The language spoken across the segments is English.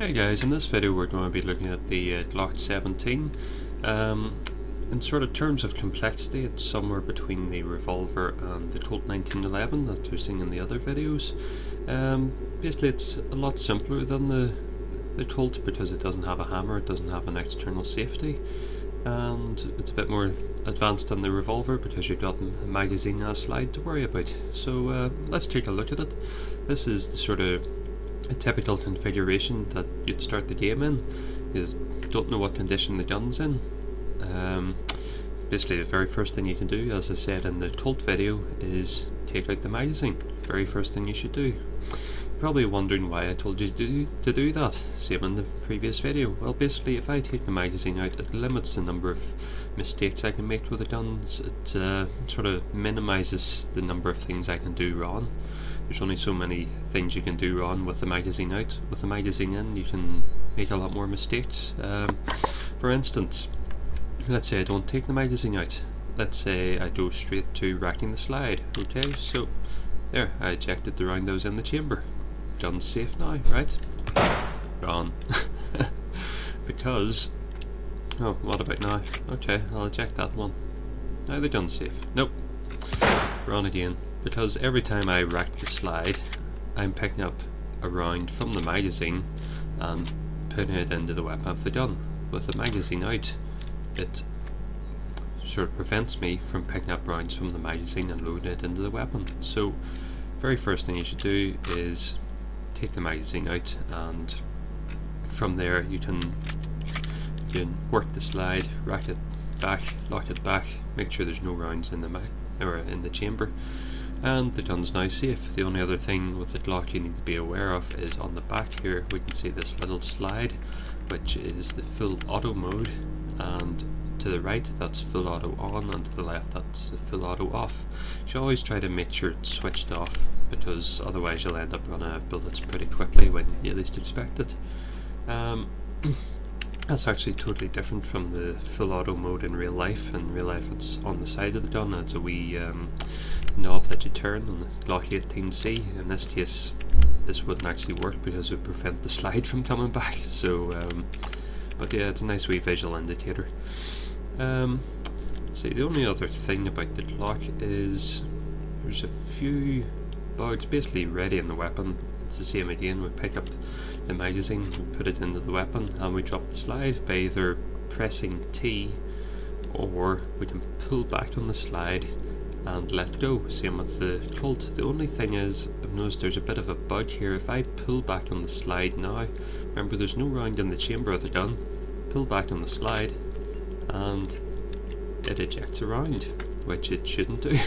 Hey guys, in this video we're going to be looking at the Glock 17. In sort of terms of complexity, it's somewhere between the revolver and the Colt 1911 that you're seeing in the other videos. Basically it's a lot simpler than the Colt because it doesn't have a hammer, it doesn't have an external safety, and it's a bit more advanced than the revolver because you've got a magazine and a slide to worry about. So let's take a look at it. This is the sort of a typical configuration that you'd start the game in. You don't know what condition the gun's in. Basically the very first thing you can do, as I said in the Colt video, is take out the magazine. Very first thing you should do. You're probably wondering why I told you to do that, same in the previous video. Well, basically if I take the magazine out, it limits the number of mistakes I can make with the guns. It sort of minimises the number of things I can do wrong. There's only so many things you can do wrong with the magazine out. With the magazine in, you can make a lot more mistakes. For instance, let's say I don't take the magazine out. Let's say I go straight to racking the slide. Okay, so there, I ejected the round that was in the chamber. Gun's safe now, right? Gone. Because, oh, what about now? Okay, I'll eject that one. Now the gun's safe. Nope. Wrong again. Because every time I rack the slide, I'm picking up a round from the magazine and putting it into the weapon of the gun. With the magazine out, it sort of prevents me from picking up rounds from the magazine and loading it into the weapon. So, very first thing you should do is take the magazine out, and from there you can work the slide, rack it back, lock it back, make sure there's no rounds in the chamber. And the gun's now safe. The only other thing with the Glock you need to be aware of is on the back here we can see this little slide, which is the full auto mode, and to the right that's full auto on, and to the left that's the full auto off. You should always try to make sure it's switched off, because otherwise you'll end up running out of bullets pretty quickly when you least expect it. That's actually totally different from the full auto mode in real life. In real life it's on the side of the gun, it's a wee knob that you turn on the Glock 18C. In this case this wouldn't actually work because it would prevent the slide from coming back. So, but yeah, it's a nice wee visual indicator. See, the only other thing about the Glock is there's a few bugs basically ready in the weapon. It's the same again, we pick up the magazine, we put it into the weapon, and we drop the slide by either pressing T, or we can pull back on the slide and let go. Same with the Colt. The only thing is, I've noticed there's a bit of a bug here. If I pull back on the slide now, remember there's no round in the chamber of the gun, pull back on the slide and it ejects a round, which it shouldn't do.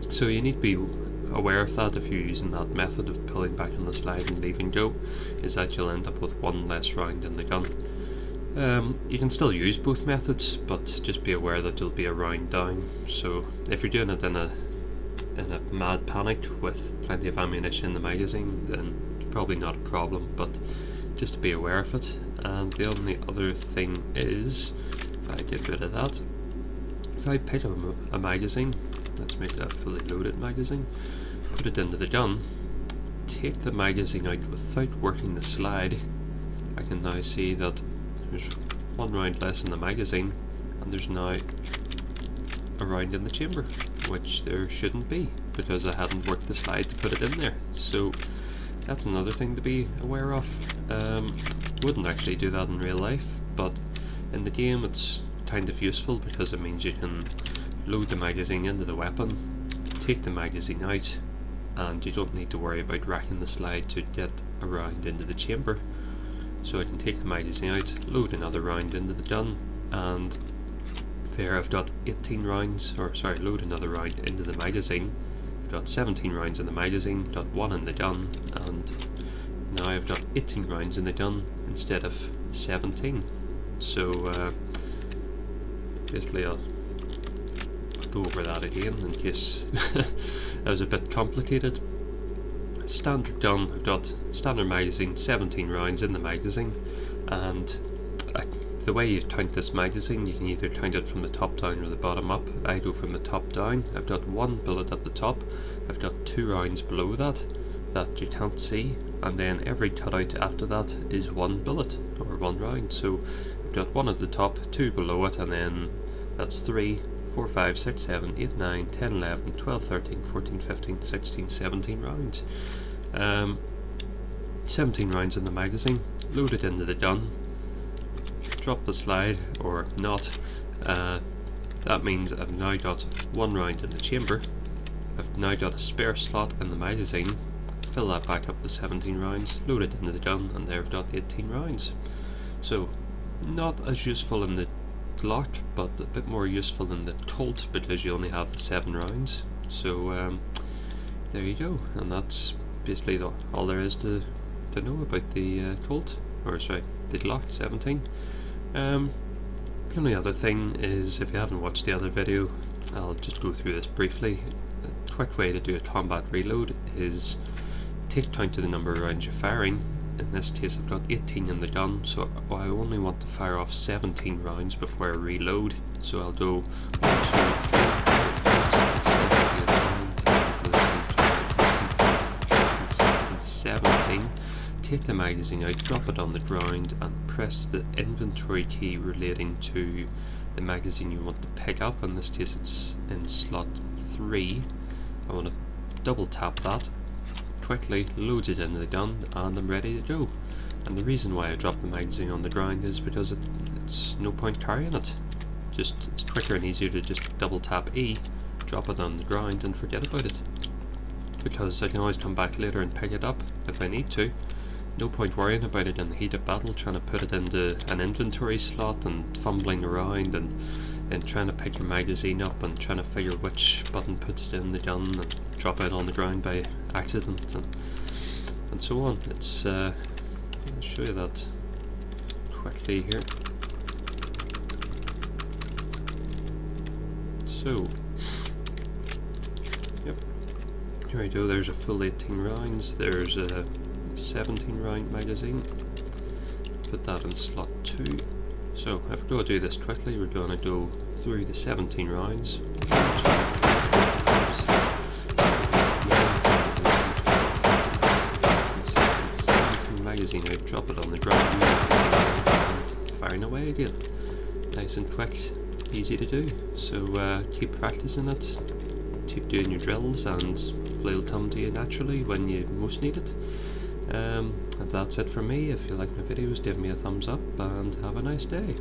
So you need to be aware of that if you're using that method of pulling back on the slide and leaving go, is that you'll end up with one less round in the gun. You can still use both methods, but just be aware that there'll be a round down. So if you're doing it in a mad panic with plenty of ammunition in the magazine, then probably not a problem, but just to be aware of it. And the only other thing is, if I get rid of that, if I pick up a magazine, let's make that a fully loaded magazine, put it into the gun, take the magazine out without working the slide, I can now see that there's one round less in the magazine, and there's now a round in the chamber, which there shouldn't be because I hadn't worked the slide to put it in there. So that's another thing to be aware of. Wouldn't actually do that in real life, but in the game it's kind of useful because it means you can load the magazine into the weapon, take the magazine out, and you don't need to worry about racking the slide to get a round into the chamber. So I can take the magazine out, load another round into the gun, and there I've got 18 rounds, or sorry, load another round into the magazine. I've got 17 rounds in the magazine, got one in the gun, and now I've got 18 rounds in the gun instead of 17. So basically I'll go over that again in case that was a bit complicated. Standard gun, I've got standard magazine, 17 rounds in the magazine, and the way you count this magazine, you can either count it from the top down or the bottom up. I go from the top down. I've got one bullet at the top, I've got 2 rounds below that, that you can't see, and then every cutout after that is one bullet or one round. So you've got one at the top, two below it, and then that's 3, 4, 5, 6, 7, 8, 9, 10, 11, 12, 13, 14, 15, 16, 17 rounds. 17 rounds in the magazine, load it into the gun, drop the slide or not. That means I've now got one round in the chamber. I've now got a spare slot in the magazine, fill that back up to 17 rounds, load it into the gun, and there I've got 18 rounds. So not as useful in the Glock, but a bit more useful in the Colt because you only have the 7 rounds. So there you go, and that's basically all there is to know about the Colt, or sorry, the Glock 17. The only other thing is, if you haven't watched the other video, I'll just go through this briefly. A quick way to do a combat reload is take count of the number of rounds you're firing. In this case I've got 18 in the gun, so I only want to fire off 17 rounds before I reload. So I'll go 1, 2, 3, 4, 5, 6, 7, 8, 9, 10, 11, 12, 13, 14, 15, 16, 17. Take the magazine out, drop it on the ground, and press the inventory key relating to the magazine you want to pick up. In this case it's in slot 3. I want to double tap that, quickly loads it into the gun, and I'm ready to go. And the reason why I drop the magazine on the ground is because it's no point carrying it. It's quicker and easier to just double tap E, drop it on the ground, and forget about it. Because I can always come back later and pick it up if I need to. No point worrying about it in the heat of battle, trying to put it into an inventory slot and fumbling around and then trying to pick your magazine up and trying to figure which button puts it in the gun and drop it on the ground by accident and so on. It's I'll show you that quickly here. So, yep, here we go. There's a full 18 rounds. There's a 17 round magazine. Put that in slot 2. So if we're going to do this quickly, we're going to go through the 17 rounds. Magazine out, drop it on the ground, firing away again. Nice and quick, easy to do. So keep practicing it, keep doing your drills, and hopefully it'll come to you naturally when you most need it. And that's it from me. If you like my videos, give me a thumbs up and have a nice day.